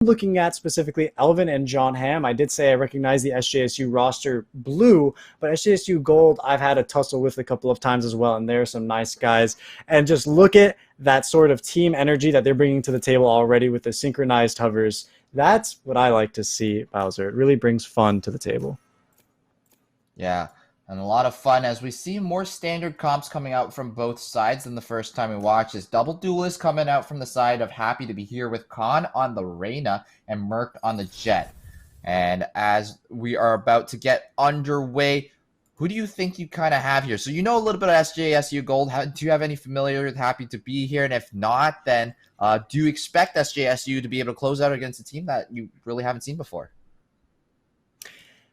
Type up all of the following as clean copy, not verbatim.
looking at specifically Elvin and John Hamm. I did say I recognize the SJSU roster blue, but SJSU gold I've had a tussle with a couple of times as well, and there are some nice guys. And just look at that sort of team energy that they're bringing to the table already with the synchronized hovers. That's what I like to see, Bowser. It really brings fun to the table. Yeah, and a lot of fun as we see more standard comps coming out from both sides than the first time we watched. This double duelist coming out from the side of Happy to be here with Khan on the Reyna and Merc on the Jet. And as we are about to get underway, who do you think you kind of have here? So you know a little bit of SJSU Gold. Do you have any familiar with Happy to be here? And if not, then do you expect SJSU to be able to close out against a team that you really haven't seen before?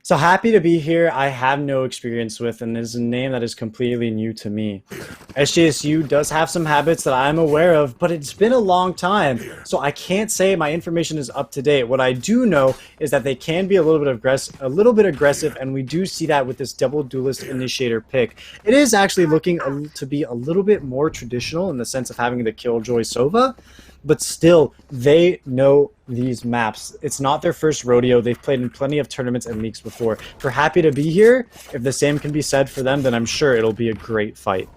So Happy to be here. I have no experience with, and is a name that is completely new to me. SJSU does have some habits that I'm aware of, but it's been a long time, so I can't say my information is up to date. What I do know is that they can be a little bit aggressive, and we do see that with this double duelist initiator pick. It is actually looking to be a little bit more traditional in the sense of having the Killjoy Sova, but still, they know these maps. It's not their first rodeo. They've played in plenty of tournaments and leagues before. For Happy to be here, if the same can be said for them, then I'm sure it'll be a great fight.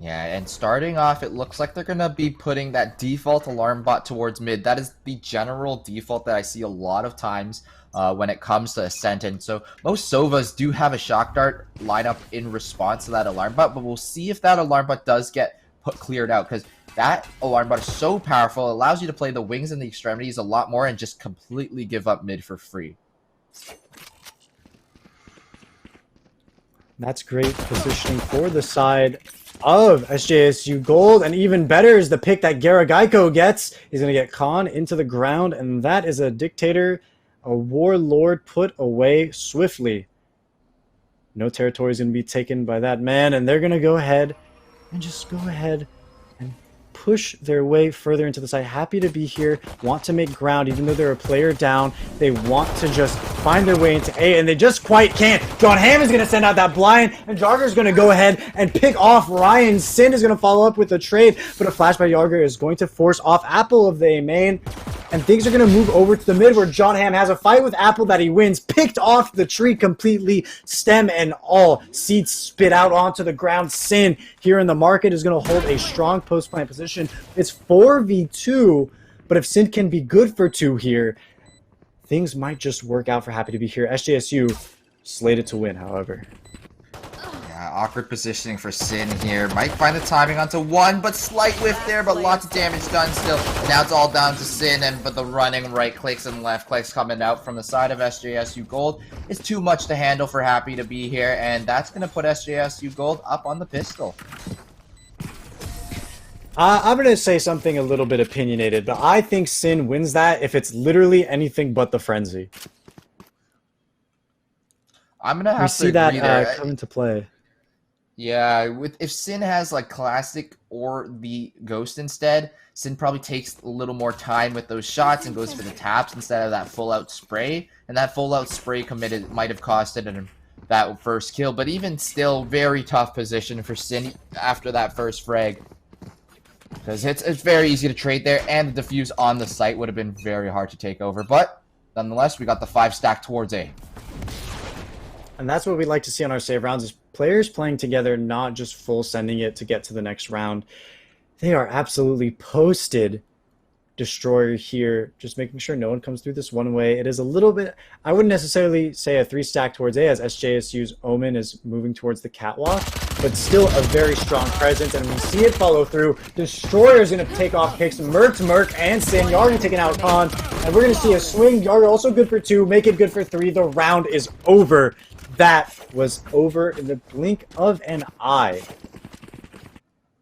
Yeah, and starting off, it looks like they're going to be putting that default alarm bot towards mid. That is the general default that I see a lot of times when it comes to Ascent. And so most Sovas do have a shock dart lineup in response to that alarm bot, but we'll see if that alarm bot does get cleared out, because that alarm bot is so powerful. It allows you to play the wings and the extremities a lot more and just completely give up mid for free. That's great positioning for the side of SJSU Gold, and even better is the pick that Garagaiko gets. He's going to get Khan into the ground, and that is a Dictator, a Warlord put away swiftly. No territory is going to be taken by that man, and they're going to go ahead and just go ahead and push their way further into the side. Happy to be here, want to make ground, even though they're a player down. They want to just find their way into A, and they just quite can't. John Hamm is going to send out that blind, and Jarger is going to go ahead and pick off Ryan. Sin is going to follow up with a trade, but a flash by Jarger is going to force off Apple of the A main. And things are going to move over to the mid, where John Hamm has a fight with Apple that he wins. Picked off the tree completely, stem and all. Seeds spit out onto the ground. Sin here in the market is going to hold a strong post-plant position. It's 4v2, but if Sin can be good for 2 here, things might just work out for Happy to be here. SJSU slated to win, however. Awkward positioning for Sin here. Might find the timing onto 1, but slight whiff there, but lots of damage done still. Now it's all down to Sin, but the running right clicks and left clicks coming out from the side of SJSU Gold is too much to handle for Happy to be here, and that's going to put SJSU Gold up on the pistol. I'm going to say something a little bit opinionated, but I think Sin wins that if it's literally anything but the Frenzy. I'm going to have to see that come into play. Yeah, if Sin has like Classic or the Ghost instead, Sin probably takes a little more time with those shots and goes for the taps instead of that full-out spray. And that full-out spray committed might have costed him that first kill. But even still, very tough position for Sin after that first frag. Because it's very easy to trade there, and the defuse on the site would have been very hard to take over. But nonetheless, we got the 5 stack towards A. And that's what we like to see on our save rounds, is players playing together, not just full sending it to get to the next round. They are absolutely posted. Destroyer here, just making sure no one comes through this one way. It is a little bit, I wouldn't necessarily say a 3 stack towards A, as SJSU's Omen is moving towards the catwalk, but still a very strong presence, and we see it follow through. Destroyer is going to take off picks, Merc, and Sin. Yarga taking out Khan, and we're going to see a swing. Yarga also good for 2, make it good for 3. The round is over. That was over in the blink of an eye.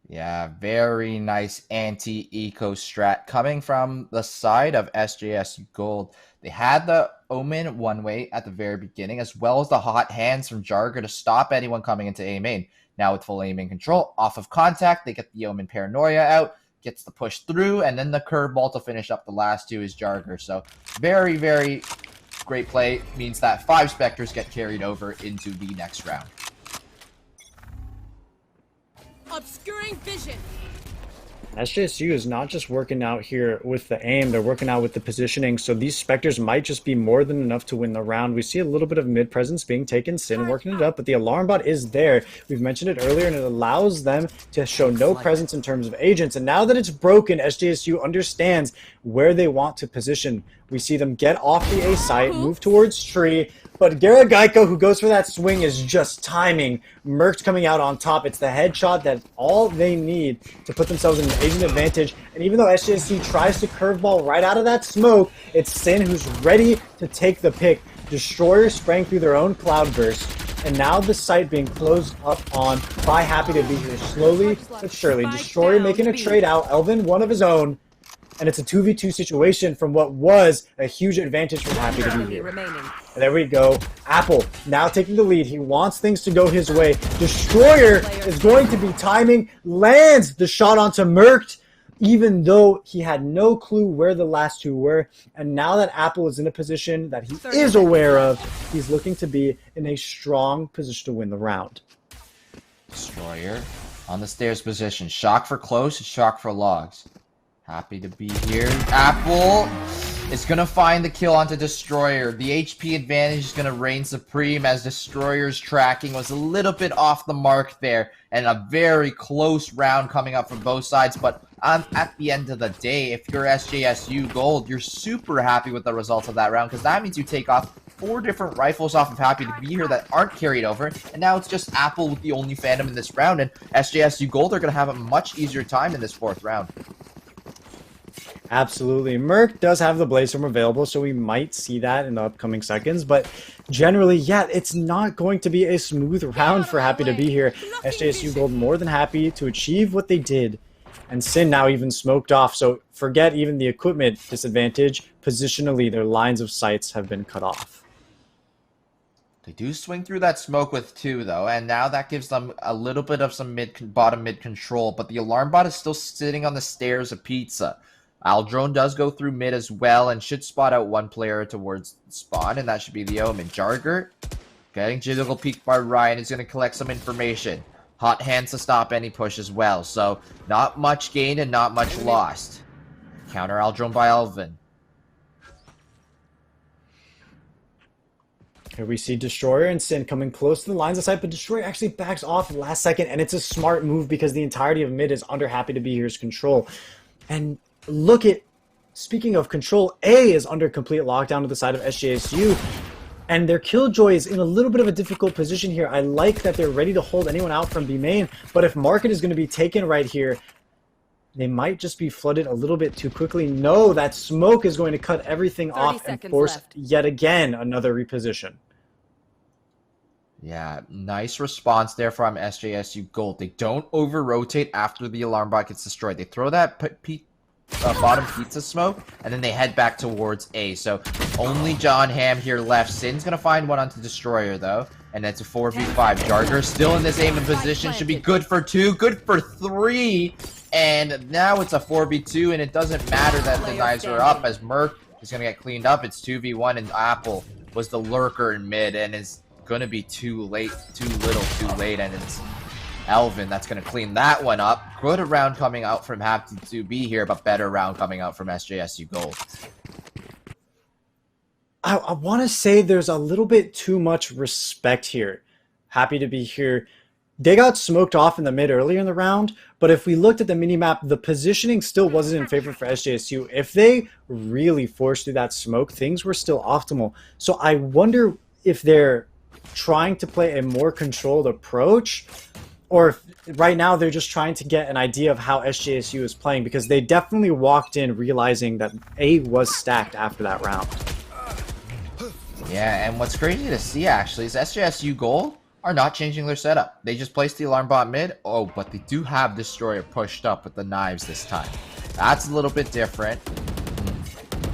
Yeah, very nice anti-eco strat coming from the side of SJSU Gold. They had the Omen one way at the very beginning, as well as the hot hands from Jarger to stop anyone coming into A main. Now with full A main control, off of contact, they get the Omen Paranoia out, gets the push through, and then the curveball to finish up the last 2 is Jarger. So very, very great play. Means that 5 Spectres get carried over into the next round. Obscuring vision. SJSU is not just working out here with the aim, they're working out with the positioning, so these Spectres might just be more than enough to win the round. We see a little bit of mid presence being taken, Sin working it up, but the alarm bot is there. We've mentioned it earlier, and it allows them to show no presence in terms of agents, and now that it's broken, SJSU understands where they want to position. We see them get off the A site, move towards tree, but Garageiko, who goes for that swing, is just timing. Merc's coming out on top. It's the headshot that all they need to put themselves in an agent advantage. And even though SJSU tries to curveball right out of that smoke, it's Sin who's ready to take the pick. Destroyer sprang through their own cloudburst. And now the site being closed up on by Happy to be here slowly but surely. Destroyer making a trade out. Elvin, one of his own. And it's a 2v2 situation from what was a huge advantage for Happy to be here. And there we go. Apple now taking the lead. He wants things to go his way. Destroyer is going to be timing. Lands the shot onto Merc, even though he had no clue where the last two were. And now that Apple is in a position that he is aware of, he's looking to be in a strong position to win the round. Destroyer on the stairs position. Shock for close, shock for logs. Happy to be here. Apple is going to find the kill onto Destroyer. The HP advantage is going to reign supreme as Destroyer's tracking was a little bit off the mark there. And a very close round coming up from both sides. But at the end of the day, if you're SJSU Gold, you're super happy with the results of that round. Because that means you take off 4 different rifles off of Happy to be here that aren't carried over. And now it's just Apple with the only Phantom in this round. And SJSU Gold are going to have a much easier time in this 4th round. Absolutely. Merc does have the Blaze available, so we might see that in the upcoming seconds. But generally, yeah, it's not going to be a smooth round for Happy to be here. SJSU Gold more than happy to achieve what they did. And Sin now even smoked off, so forget even the equipment disadvantage. Positionally, their lines of sights have been cut off. They do swing through that smoke with 2, though, and now that gives them a little bit of some bottom mid control. But the alarm bot is still sitting on the stairs of Pizza. Aldrone does go through mid as well and should spot out one player towards spawn, and that should be the Omen. Jargert getting jiggle peeked by Ryan is going to collect some information. Hot hands to stop any push as well, so not much gained and not much lost. Counter Aldrone by Elvin. Here we see Destroyer and Sin coming close to the lines of sight, but Destroyer actually backs off last second, and it's a smart move because the entirety of mid is under Happy to be here's control. And look at, speaking of control, A is under complete lockdown to the side of SJSU, and their Killjoy is in a little bit of a difficult position here. I like that they're ready to hold anyone out from B main, but if Market is going to be taken right here, they might just be flooded a little bit too quickly. No, that smoke is going to cut everything off and force yet again another reposition. Yeah, nice response there from SJSU Gold. They don't over-rotate after the alarm bot gets destroyed. They throw that bottom pizza smoke, and then they head back towards A. So only John Hamm here left. Sin's going to find one onto Destroyer, though, and it's a 4v5. Jarger still in this aiming position. Should be good for 2, good for 3, and now it's a 4v2, and it doesn't matter that the knives are up as Merc is going to get cleaned up. It's 2v1, and Apple was the lurker in mid, and is going to be too late, too little, too late, and it's Elvin that's going to clean that one up. Good round coming out from Happy to be here, but better round coming out from SJSU Gold. I want to say there's a little bit too much respect here. Happy to be here. They got smoked off in the mid earlier in the round, but if we looked at the minimap, the positioning still wasn't in favor for SJSU. If they really forced through that smoke, things were still optimal. So I wonder if they're trying to play a more controlled approach, or if right now they're just trying to get an idea of how SJSU is playing, because they definitely walked in realizing that A was stacked after that round. Yeah, and what's crazy to see actually is SJSU Gold are not changing their setup. They just placed the alarm bot mid. Oh, but they do have Destroyer pushed up with the knives this time. That's a little bit different.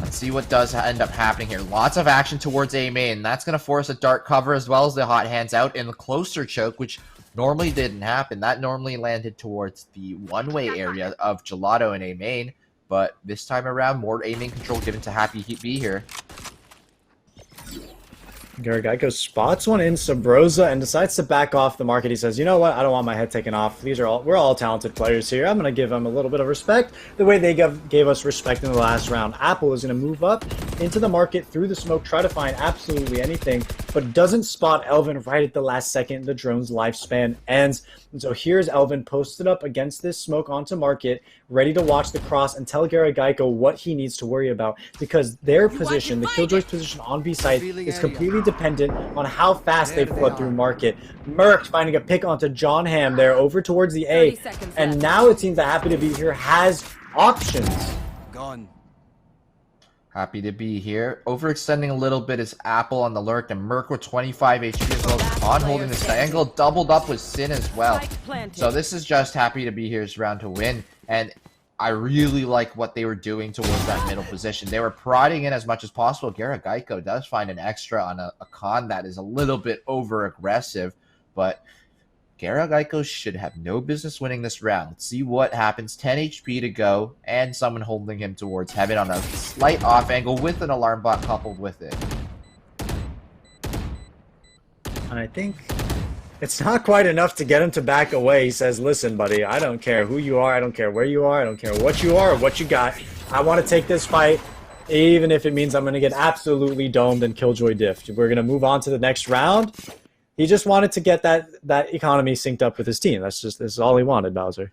Let's see what does end up happening here. Lots of action towards A main. That's going to force a dark cover as well as the hot hands out in the closer choke, which normally didn't happen. That normally landed towards the one-way area of Gelato and A main, but this time around, more aiming control given to Happy B here. Garageiko spots one in Sabrosa and decides to back off the market. He says, you know what, I don't want my head taken off. We're all talented players here. I'm going to give them a little bit of respect the way they gave us respect in the last round. Apple is going to move up into the market through the smoke, try to find absolutely anything, but doesn't spot Elvin right at the last second. The drone's lifespan ends. And so here's Elvin posted up against this smoke onto market, ready to watch the cross and tell Garageiko what he needs to worry about, because their position, the Killjoy's position on B site, is completely dependent on how fast they flood through market. Merc finding a pick onto John Ham there over towards the A, and now it seems that Happy to Be Here has options. Gone. Happy to be here. Overextending a little bit is Apple on the lurk, and Merc with 25 HP as well. On holding this angle, doubled up with Sin as well. So this is just Happy to Be Here's round to win, and I really like what they were doing towards that middle position. They were prodding in as much as possible. Garageiko does find an extra on a con that is a little bit over-aggressive, but Garageiko should have no business winning this round. Let's see what happens. 10 HP to go, and someone holding him towards heaven on a slight off angle with an alarm bot coupled with it. And I think it's not quite enough to get him to back away. He says, listen, buddy, I don't care who you are. I don't care where you are. I don't care what you are or what you got. I want to take this fight, even if it means I'm going to get absolutely domed and Killjoy diffed. We're going to move on to the next round. He just wanted to get that economy synced up with his team. This is all he wanted, Bowser.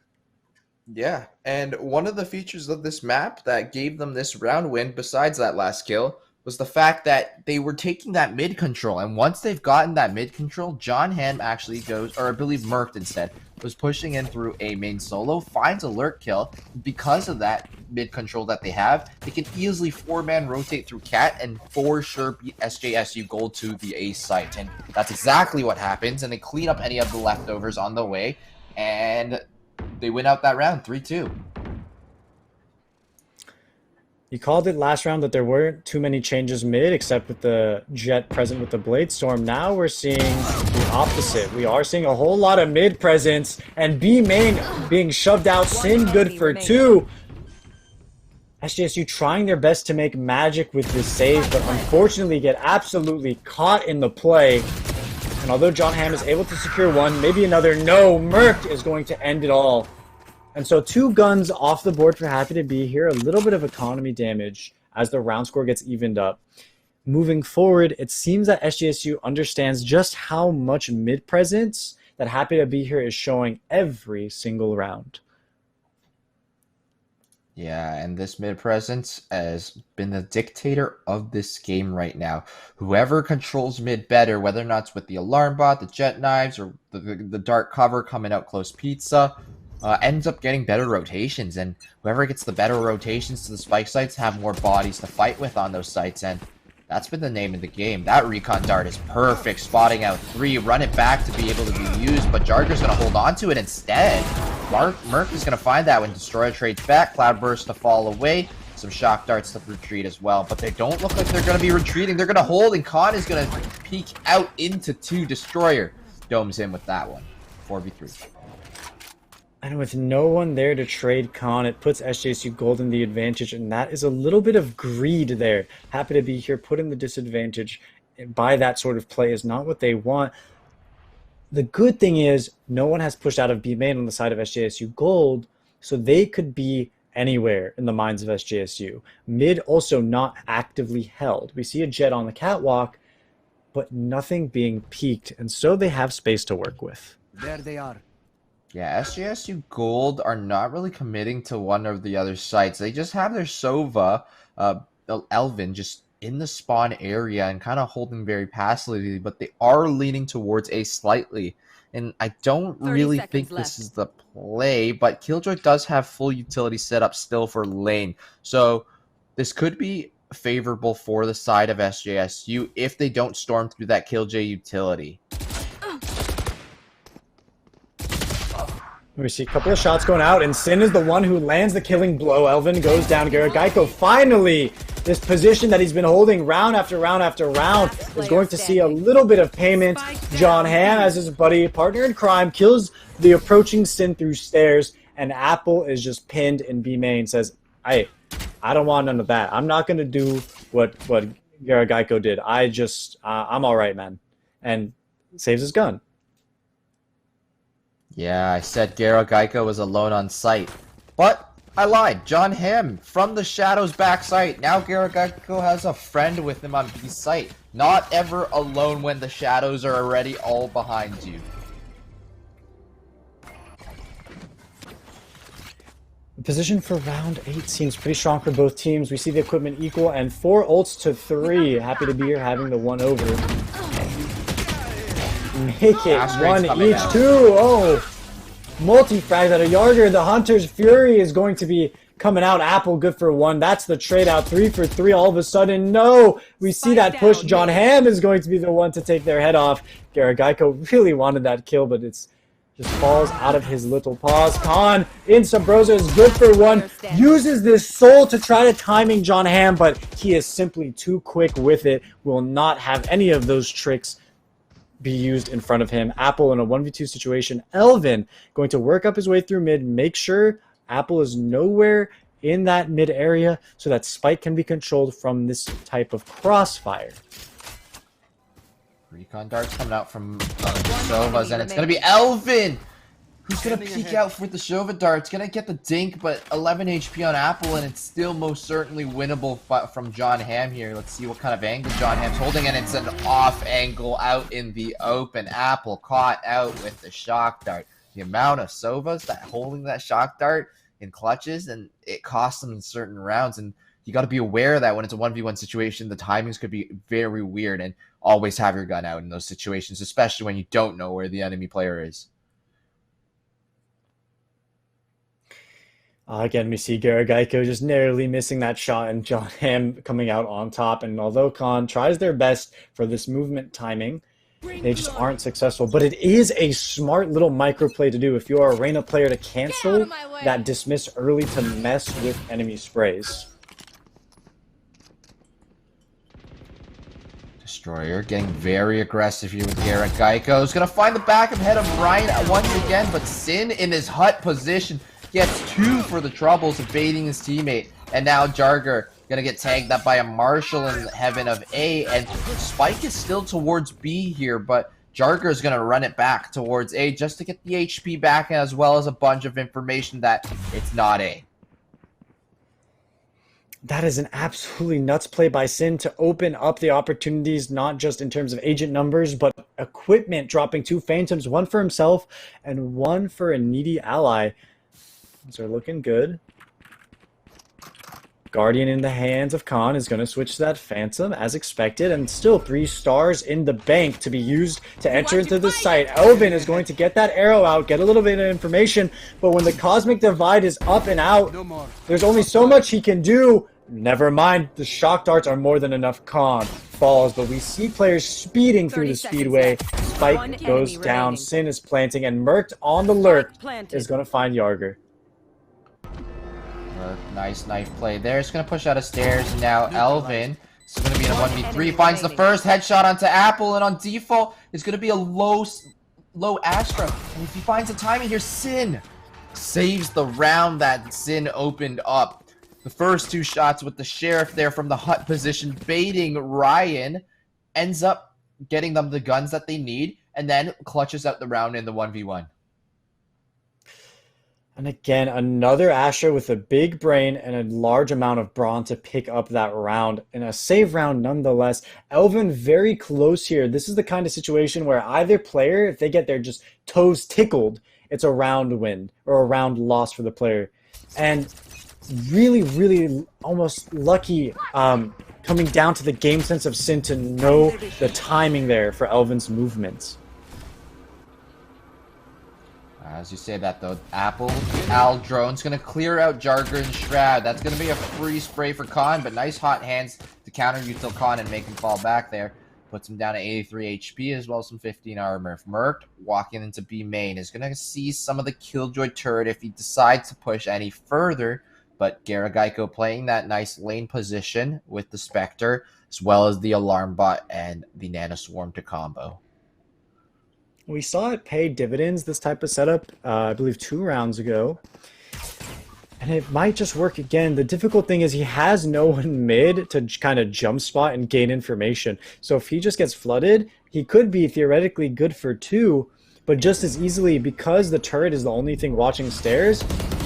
Yeah, and one of the features of this map that gave them this round win, besides that last kill, was the fact that they were taking that mid control. And once they've gotten that mid control, John Ham actually goes, or I believe Merc instead, was pushing in through a main solo, finds a lurk kill. Because of that mid control that they have, they can easily 4-man rotate through Cat and for sure beat SJSU Gold to the A site. And that's exactly what happens, and they clean up any of the leftovers on the way, and they win out that round 3-2. He called it last round that there weren't too many changes mid, except with the Jet present with the Blade Storm. Now we're seeing the opposite. We are seeing a whole lot of mid presence, and B main being shoved out. Sin good for 2. SJSU trying their best to make magic with this save, but unfortunately get absolutely caught in the play. And although John Ham is able to secure one, maybe another, no, Merc is going to end it all. And so 2 guns off the board for Happy to Be Here, a little bit of economy damage as the round score gets evened up. Moving forward, it seems that SJSU understands just how much mid presence that Happy to Be Here is showing every single round. Yeah, and this mid presence has been the dictator of this game right now. Whoever controls mid better, whether or not it's with the alarm bot, the jet knives, or the dark cover coming out close pizza, ends up getting better rotations, and whoever gets the better rotations to the spike sites have more bodies to fight with on those sites, and that's been the name of the game. That recon dart is perfect, spotting out 3, run it back to be able to be used, but Jarger's going to hold on to it instead. Merc is going to find that when Destroyer trades back, Cloudburst to fall away, some shock darts to retreat as well, but they don't look like they're going to be retreating. They're going to hold, and Khan is going to peek out into 2. Destroyer domes him with that one. 4v3. And with no one there to trade Khan, it puts SJSU Gold in the advantage, and that is a little bit of greed there. Happy to Be Here, put in the disadvantage by that sort of play is not what they want. The good thing is no one has pushed out of B main on the side of SJSU Gold, so they could be anywhere in the minds of SJSU. Mid also not actively held. We see a Jet on the catwalk, but nothing being peaked, and so they have space to work with. There they are. Yeah, SJSU Gold are not really committing to one of the other sites. They just have their Sova, Elvin, just in the spawn area and kind of holding very passively, but they are leaning towards A slightly. And I don't really think this is the play, but Killjoy does have full utility set up still for lane. So this could be favorable for the side of SJSU if they don't storm through that Killjoy utility. We see a couple of shots going out, and Sin is the one who lands the killing blow. Elvin goes down. Garageiko finally, this position that he's been holding round after round after round, is going to see a little bit of payment. John Ham, as his buddy, partner in crime, kills the approaching Sin through stairs, and Apple is just pinned in B main. Says, I don't want none of that. I'm not going to do what Garageiko did. I'm all right, man. And saves his gun. Yeah, I said Garageiko was alone on site. But I lied. John Hamm from the Shadows backside. Now Garageiko has a friend with him on B site. Not ever alone when the Shadows are already all behind you. The position for round 8 seems pretty strong for both teams. We see the equipment equal and 4 ults to 3. Happy to be here having the 1 over. Make it one each, too. Oh, multi-frag that a Yarger. The Hunter's Fury is going to be coming out. Apple good for 1. That's the trade out. 3 for 3 all of a sudden. No, we see that push. John Hamm is going to be the one to take their head off. Garageiko really wanted that kill, but it's just falls out of his little paws. Khan in Sabrosa is good for 1. Uses this soul to try to timing John Hamm, but he is simply too quick with it. Will not have any of those tricks be used in front of him. Apple in a 1v2 situation. Elvin going to work up his way through mid. Make sure Apple is nowhere in that mid area so that Spike can be controlled from this type of crossfire. Recon darts coming out from the Shovas, and it's going to be Elvin who's going to peek out with the Shova darts. Going to get the dink, but 11 HP on Apple, and it's still most certainly winnable from John Hamm here. Let's see what kind of angle John Hamm's holding, and it's an off angle out in the open. Apple caught out with the shock dart. The amount of Sovas that holding that shock dart in clutches, and it costs them in certain rounds, and you got to be aware that when it's a 1v1 situation, the timings could be very weird, and always have your gun out in those situations, especially when you don't know where the enemy player is. Again, we see Garageiko just narrowly missing that shot and John Hamm coming out on top. And although Khan tries their best for this movement timing, they just aren't successful. But it is a smart little micro play to do if you're a Reyna player to cancel that dismiss early to mess with enemy sprays. Destroyer getting very aggressive here with Garageiko. Is going to find the back of head of Ryan once again, but Sin in his hut position gets 2 for the troubles of baiting his teammate. And now Jarger going to get tagged up by a Marshall in heaven of A, and Spike is still towards B here, but Jarger is going to run it back towards A just to get the HP back, as well as a bunch of information that it's not A. That is an absolutely nuts play by Sin to open up the opportunities, not just in terms of agent numbers, but equipment, dropping 2 Phantoms, 1 for himself and 1 for a needy ally. These are looking good. Guardian in the hands of Khan is going to switch to that Phantom as expected, and still 3 stars in the bank to be used to enter into the site. Elvin is going to get that arrow out, get a little bit of information, but when the Cosmic Divide is up and out, there's only so much he can do. Never mind, the shock darts are more than enough. Khan falls, but we see players speeding through the speedway. Spike goes down, Sin is planting, and Merc on the lurk is going to find Yarger. Nice knife play there. It's going to push out of stairs, and now Elvin is going to be in a 1v3. Finds the first headshot onto Apple, and on default, it's going to be a low Astra. And if he finds a timing here, Sin saves the round that Sin opened up. The first 2 shots with the Sheriff there from the hut position, baiting Ryan, ends up getting them the guns that they need, and then clutches out the round in the 1v1. And again, another Asher with a big brain and a large amount of brawn to pick up that round. And a save round nonetheless. Elvin very close here. This is the kind of situation where either player, if they get their just toes tickled, it's a round win or a round loss for the player. And really almost lucky coming down to the game sense of Sin to know the timing there for Elvin's movements. As you say that, though, Apple, Al Drone's going to clear out Jarger and Shroud. That's going to be a free spray for Khan, but nice hot hands to counter Util Khan and make him fall back there. Puts him down to 83 HP as well as some 15 armor. Merc, walking into B main, is going to see some of the Killjoy turret if he decides to push any further. But Garageiko playing that nice lane position with the Spectre, as well as the Alarm Bot and the Nanoswarm to combo. We saw it pay dividends, this type of setup, I believe 2 rounds ago. And it might just work again. The difficult thing is he has no one mid to kind of jump spot and gain information. So if he just gets flooded, he could be theoretically good for 2, but just as easily, because the turret is the only thing watching stairs,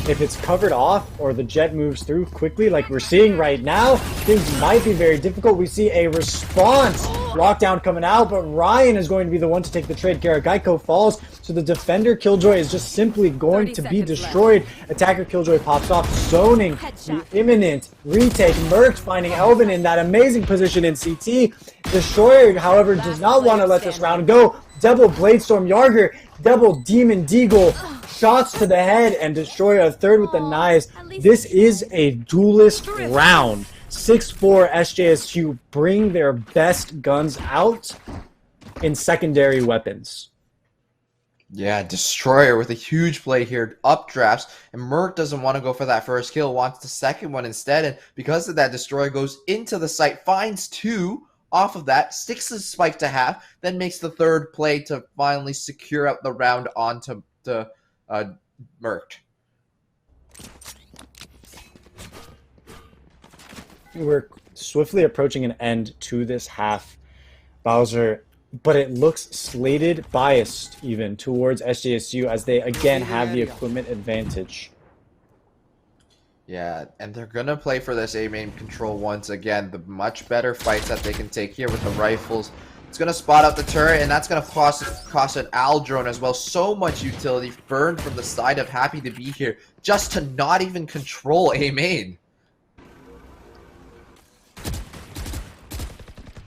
if it's covered off or the jet moves through quickly like we're seeing right now, things might be very difficult. We see a response lockdown coming out, but Ryan is going to be the one to take the trade. Garagaiko falls, so the defender Killjoy is just simply going to be destroyed. Attacker Killjoy pops off, zoning the imminent retake. Merc finding Elvin in that amazing position in CT. Destroyer, however, does not want to let this round go. Double Bladestorm Yarger, double Demon Deagle, shots to the head, and Destroyer a third with the knives. This is a duelist round. 6-4 SJSU bring their best guns out in secondary weapons. Yeah, Destroyer with a huge play here, updrafts, and Merc doesn't want to go for that first kill, wants the second one instead, and because of that, Destroyer goes into the site, finds 2 off of that, sticks the spike to half, then makes the third play to finally secure out the round onto the Merc. We're swiftly approaching an end to this half, Bowser, but it looks slated, biased even, towards SJSU as they again have the equipment advantage. Yeah, and they're going to play for this A-main control once again. The much better fights that they can take here with the rifles. It's going to spot out the turret, and that's going to cost an Al drone as well. So much utility burned from the side of Happy to be here just to not even control A-main.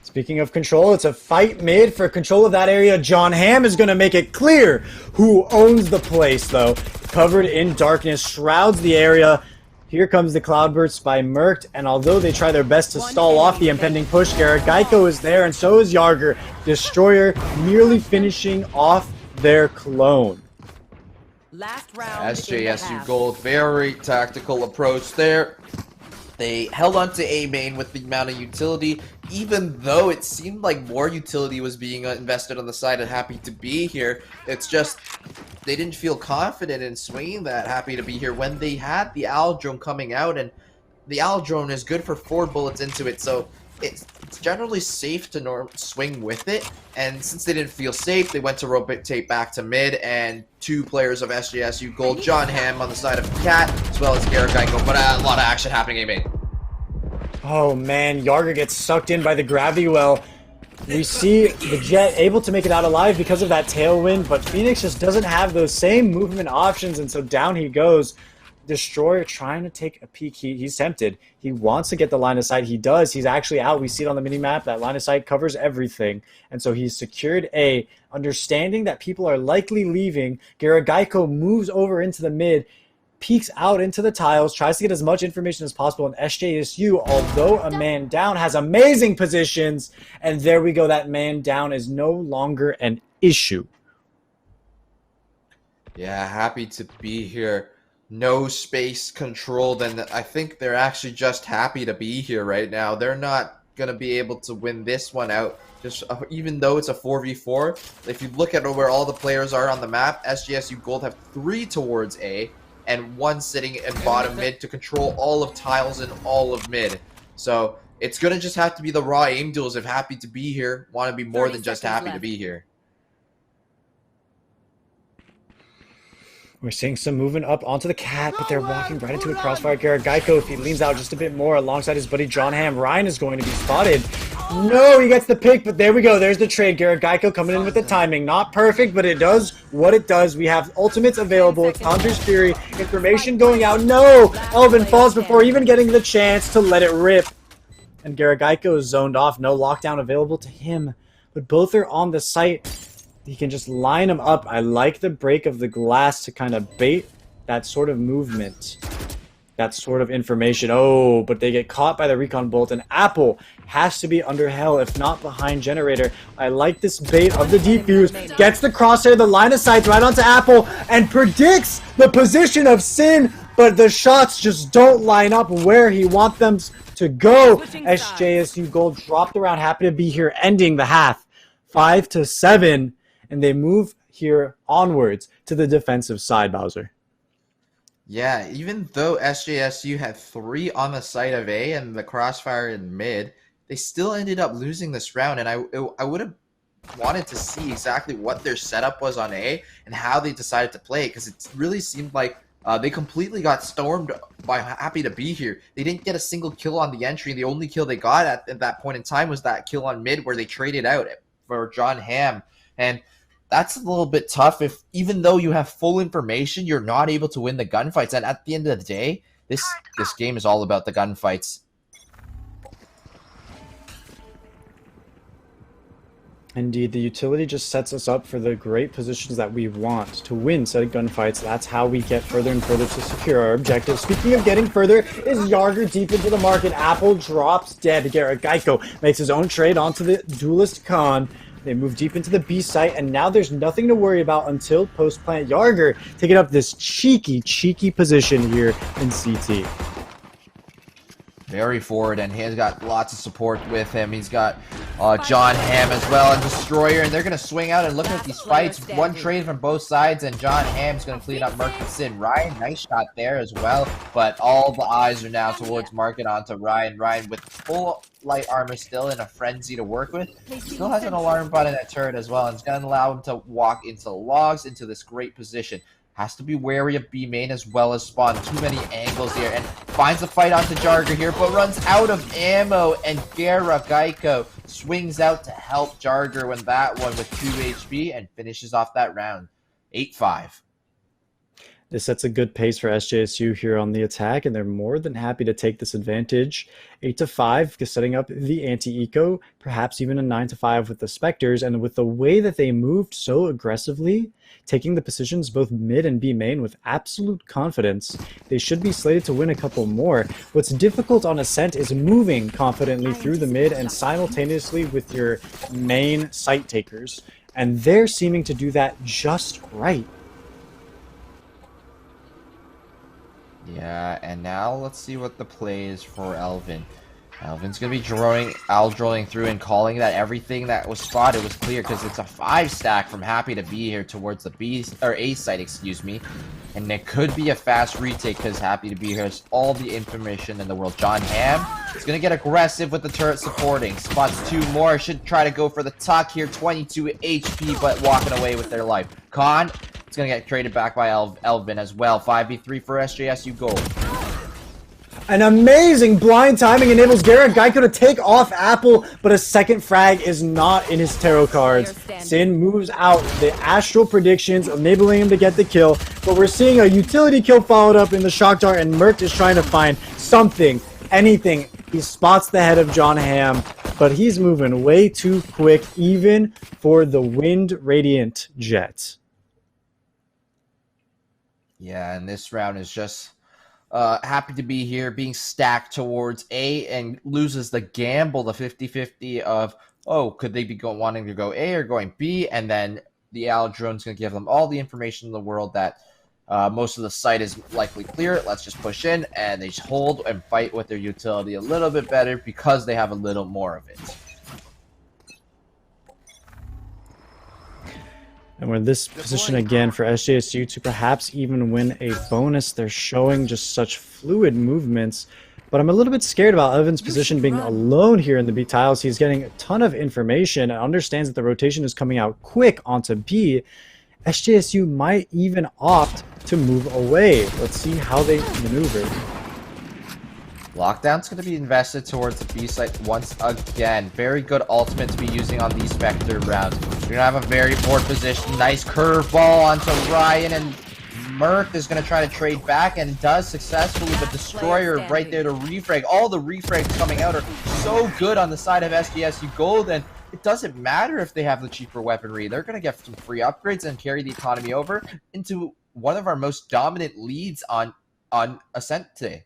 Speaking of control, it's a fight mid for control of that area. John Hamm is going to make it clear who owns the place, though. Covered in darkness, shrouds the area. Here comes the Cloudburst by Merc, and although they try their best to stall off the impending push, Garagaiko is there, and so is Yarger. Destroyer nearly finishing off their clone. Last round. SJSU Gold, very tactical approach there. They held on to A-main with the amount of utility, even though it seemed like more utility was being invested on the side of Happy to be here. It's just they didn't feel confident in swinging that Happy to be here when they had the Owl Drone coming out, and the Owl Drone is good for 4 bullets into it, so it's generally safe to swing with it. And since they didn't feel safe, they went to rotate back to mid, and 2 players of SJSU Gold, John Hamm on the side of Cat, as well as Garagaiko, but a lot of action happening A-main. Oh man, Yarger gets sucked in by the gravity well. We see the Jet able to make it out alive because of that tailwind, but Phoenix just doesn't have those same movement options, and so down he goes. Destroyer trying to take a peek. He's tempted. He wants to get the line of sight. He does. He's actually out. We see it on the mini-map. That line of sight covers everything. And so he's secured A. Understanding that people are likely leaving, Garagaiko moves over into the mid, peeks out into the tiles, tries to get as much information as possible, and SJSU, although a man down, has amazing positions. And there we go. That man down is no longer an issue. Yeah, happy to be here. No space controlled, and I think they're actually just happy to be here right now. They're not going to be able to win this one out, just even though it's a 4v4. If you look at where all the players are on the map, SJSU Gold have 3 towards A, and 1 sitting in bottom mid to control all of tiles and all of mid. So it's going to just have to be the raw aim duels if happy to be here, want to be more than just happy to be here. We're seeing some movement up onto the Cat, but they're walking right into a crossfire. Garagaiko, if he leans out just a bit more alongside his buddy John Hamm, Ryan is going to be spotted. No, he gets the pick, but there we go. There's the trade. Garagaiko coming in with the timing. Not perfect, but it does what it does. We have ultimates available. It's Hunter's Fury. Information going out. No! Elvin falls before even getting the chance to let it rip. And Garagaiko is zoned off. No lockdown available to him. But both are on the site. He can just line them up. I like the break of the glass to kind of bait that sort of movement, that sort of information. Oh, but they get caught by the recon bolt, and Apple has to be under hell, if not behind Generator. I like this bait of the defuse. Gets the crosshair, the line of sight right onto Apple, and predicts the position of Sin, but the shots just don't line up where he wants them to go. SJSU Gold dropped around, happy to be here, ending the half 5-7. And they move here onwards to the defensive side, Bowser. Yeah, even though SJSU had 3 on the side of A and the crossfire in mid, they still ended up losing this round. And I would have wanted to see exactly what their setup was on A and how they decided to play, because it really seemed like they completely got stormed by Happy to Be Here. They didn't get a single kill on the entry. The only kill they got at that point in time was that kill on mid where they traded out for John Hamm. And that's a little bit tough if, even though you have full information, you're not able to win the gunfights. And at the end of the day, this game is all about the gunfights. Indeed, the utility just sets us up for the great positions that we want to win said gunfights. That's how we get further and further to secure our objective. Speaking of getting further, is Yarger deep into the market. Apple drops dead. Garrett Geico makes his own trade onto the duelist Khan. They move deep into the B site, and now there's nothing to worry about until post-plant. Yarger taking up this cheeky position here in CT. Very forward, and he's got lots of support with him. He's got John Hamm as well, and Destroyer, and they're going to swing out and look at these fights. One trade from both sides, and John Hamm's going to clean up Murkison. Ryan, nice shot there as well, but all the eyes are now towards Market onto Ryan. Ryan with full light armor still in a frenzy to work with. Still has an alarm button at turret as well, and it's going to allow him to walk into logs into this great position. Has to be wary of B main as well as spawn. Too many angles here, and finds the fight onto Jarger here, but runs out of ammo, and Gara Geico swings out to help Jarger win that one with 2 HP and finishes off that round. 8-5. This sets a good pace for SJSU here on the attack, and they're more than happy to take this advantage. 8-5, setting up the anti-eco, perhaps even a 9-5 with the Spectres, and with the way that they moved so aggressively, taking the positions both mid and B main with absolute confidence, they should be slated to win a couple more. What's difficult on Ascent is moving confidently through the mid and simultaneously with your main site takers, and they're seeming to do that just right. Yeah, and now let's see what the play is for Elvin. Elvin's going to be drilling through and calling that everything that was spotted was clear, because it's a 5 stack from Happy to Be Here towards the A site, excuse me. And it could be a fast retake because Happy to Be Here has all the information in the world. John Hamm is going to get aggressive with the turret supporting. Spots 2 more. Should try to go for the tuck here. 22 HP, but walking away with their life. Khan, it's going to get traded back by Elvin as well. 5v3 for SJSU Gold. An amazing blind timing enables Garrett Geico to take off Apple, but a second frag is not in his tarot cards. Sin moves out the astral predictions, enabling him to get the kill, but we're seeing a utility kill followed up in the shock dart, and Merc is trying to find something, anything. He spots the head of John Hamm, but he's moving way too quick, even for the Wind Radiant jet. Yeah, and this round is just Happy to Be Here being stacked towards A and loses the gamble, the 50-50 of, oh, could they be wanting to go A or going B? And then the Al drone's going to give them all the information in the world that most of the site is likely clear. Let's just push in, and they just hold and fight with their utility a little bit better because they have a little more of it. And we're in this position again for SJSU to perhaps even win a bonus. They're showing just such fluid movements. But I'm a little bit scared about Evan's position being alone here in the B tiles. He's getting a ton of information and understands that the rotation is coming out quick onto B. SJSU might even opt to move away. Let's see how they maneuver. Lockdown's going to be invested towards the B site once again. Very good ultimate to be using on these Spectre rounds. You're going to have a very forward position. Nice curveball onto Ryan, and Merc is going to try to trade back and does successfully, but Destroyer right there to refrag. All the refrags coming out are so good on the side of SJSU Gold, and it doesn't matter if they have the cheaper weaponry. They're going to get some free upgrades and carry the economy over into one of our most dominant leads on Ascent today.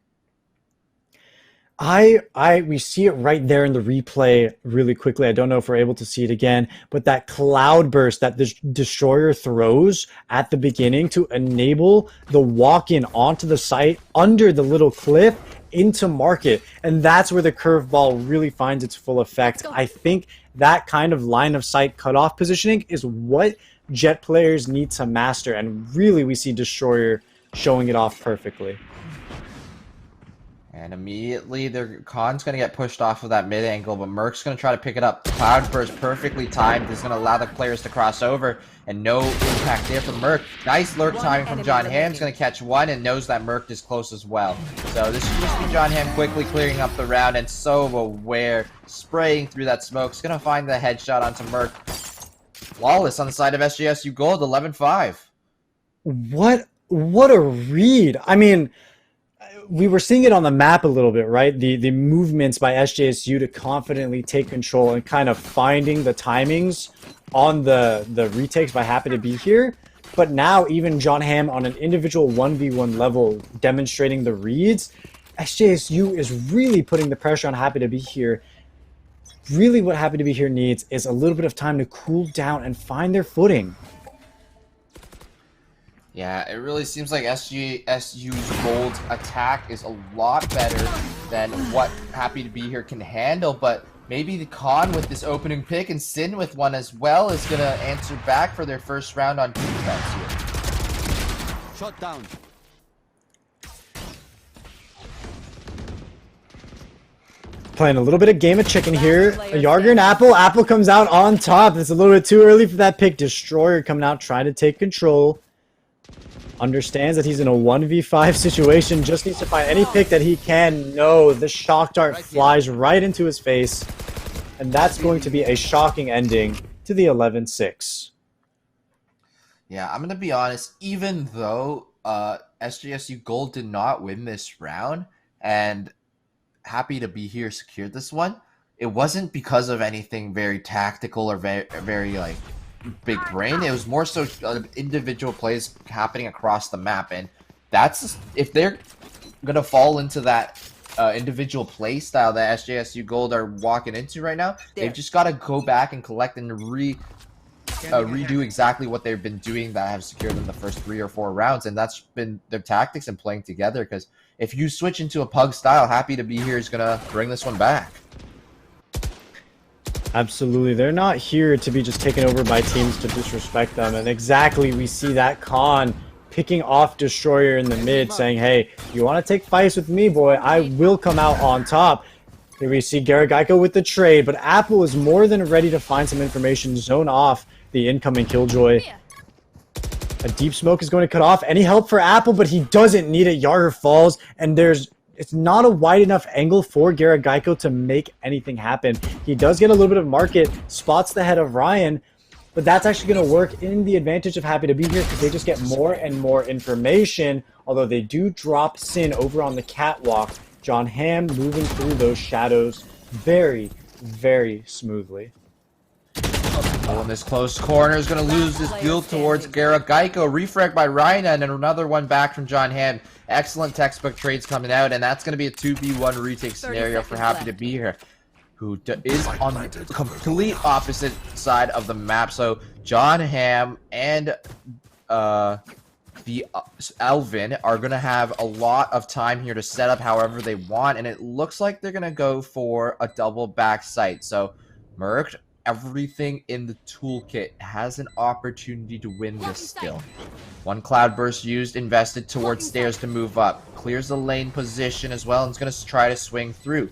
We see it right there in the replay really quickly. I don't know if we're able to see it again, but that cloud burst that the Destroyer throws at the beginning to enable the walk-in onto the site under the little cliff into market. And that's where the curveball really finds its full effect. I think that kind of line of sight cutoff positioning is what Jet players need to master. And really we see Destroyer showing it off perfectly. And immediately, Khan's going to get pushed off of that mid angle, but Merc's going to try to pick it up. Cloudburst perfectly timed is going to allow the players to cross over, and no impact there from Merc. Nice lurk timing from John Hamm's going to catch one and knows that Merc is close as well. So this should just be John Hamm quickly clearing up the round and so aware, spraying through that smoke. He's going to find the headshot onto Merc. Flawless on the side of SJSU Gold, 11-5. What a read. I mean, we were seeing it on the map a little bit, right? The movements by SJSU to confidently take control and kind of finding the timings on the retakes by Happy to Be Here. But now even John Hamm on an individual 1v1 level demonstrating the reads, SJSU is really putting the pressure on Happy to Be Here. Really what Happy to Be Here needs is a little bit of time to cool down and find their footing. Yeah, it really seems like SJSU's Gold's attack is a lot better than what Happy to Be Here can handle, but maybe the Khan with this opening pick and Sin with one as well is going to answer back for their first round on defense here. Shot down. Playing a little bit of game of chicken here. Yarger and Apple. Apple comes out on top. It's a little bit too early for that pick. Destroyer coming out trying to take control. Understands that he's in a 1v5 situation, just needs to find any pick that he can. No, the shock dart flies right into his face, and that's going to be a shocking ending to the 11-6. Yeah, I'm going to be honest, even though SJSU Gold did not win this round, and Happy to Be Here secured this one, it wasn't because of anything very tactical or very like, big brain. It was more so individual plays happening across the map, and that's if they're gonna fall into that individual play style that SJSU Gold are walking into right now. They've just got to go back and collect and redo exactly what they've been doing that have secured them the first 3 or 4 rounds, and that's been their tactics and playing together. Because if you switch into a pug style, Happy to Be Here is gonna bring this one back. Absolutely. They're not here to be just taken over by teams to disrespect them. And exactly, we see that Khan picking off Destroyer in the mid, saying, hey, you want to take fights with me, boy? I will come out on top. Here we see Garrett Geico with the trade, but Apple is more than ready to find some information, zone off the incoming Killjoy. A deep smoke is going to cut off any help for Apple, but he doesn't need it. Yarger falls, and it's not a wide enough angle for Garrett Geico to make anything happen. He does get a little bit of market, spots the head of Ryan, but that's actually going to work in the advantage of Happy to Be Here because they just get more and more information, although they do drop Sin over on the catwalk. John Hamm moving through those shadows very, very smoothly. Oh, in this close corner is going to lose his build towards Garrett Geico. Refrag by Ryan, and another one back from John Hamm. Excellent textbook trades coming out, and that's going to be a 2v1 retake scenario for Happy to Be Here, who is on the complete opposite side of the map. So John Hamm and the Elvin are going to have a lot of time here to set up however they want, and it looks like they're going to go for a double back site. So Merc, everything in the toolkit has an opportunity to win this still. One cloudburst used, invested towards stairs to move up. Clears the lane position as well, and is going to try to swing through.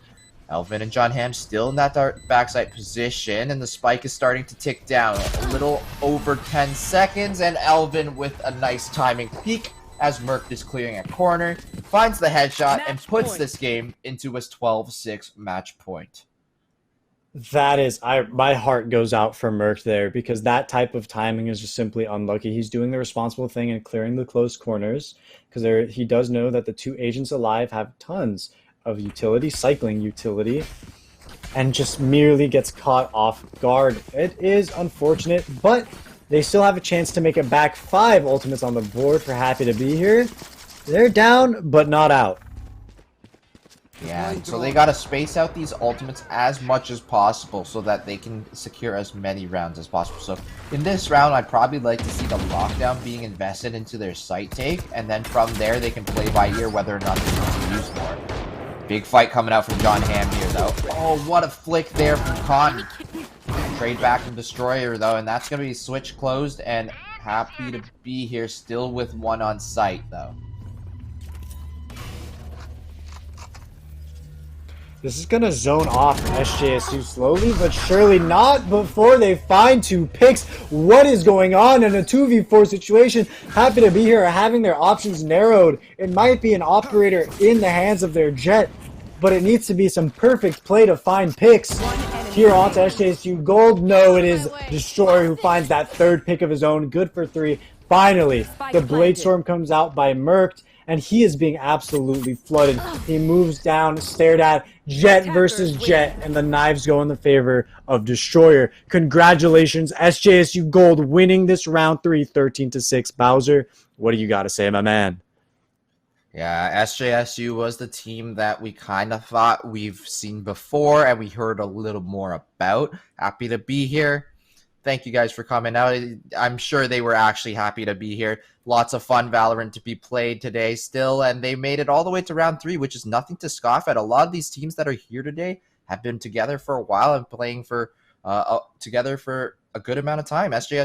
Elvin and John Hamm still in that backside position, and the spike is starting to tick down. A little over 10 seconds, and Elvin with a nice timing peek as Merc is clearing a corner, finds the headshot, and puts this game into his 12-6 match point. That is, my heart goes out for Merc there because that type of timing is just simply unlucky. He's doing the responsible thing and clearing the close corners because he does know that the 2 agents alive have tons of utility, cycling utility, and just merely gets caught off guard. It is unfortunate, but they still have a chance to make it back. 5 ultimates on the board for Happy to Be Here. They're down, but not out. Yeah, so they gotta space out these ultimates as much as possible so that they can secure as many rounds as possible. So in this round, I'd probably like to see the lockdown being invested into their site take, and then from there they can play by ear whether or not they need to use more. Big fight coming out from John Hamm here, though. Oh, what a flick there from Khan. Trade back from Destroyer, though, and that's gonna be switch closed, and Happy to Be Here still with one on site, though. This is going to zone off SJSU slowly, but surely not before they find 2 picks. What is going on in a 2v4 situation? Happy to be here, having their options narrowed. It might be an operator in the hands of their Jet, but it needs to be some perfect play to find picks. Here onto SJSU Gold. No, it is Destroyer who finds that 3rd pick of his own. Good for 3. Finally, the Blade Storm comes out by Merked, and he is being absolutely flooded. He moves down, stared at, Jet versus Jet, and the knives go in the favor of Destroyer. Congratulations, SJSU Gold winning this round 3, 13-6. Bowser, what do you got to say, my man? Yeah, SJSU was the team that we kind of thought we've seen before and we heard a little more about. Happy to be here. Thank you guys for coming out. I'm sure they were actually happy to be here. Lots of fun Valorant to be played today still, and they made it all the way to round 3, which is nothing to scoff at. A lot of these teams that are here today have been together for a while and playing for together for a good amount of time. SJS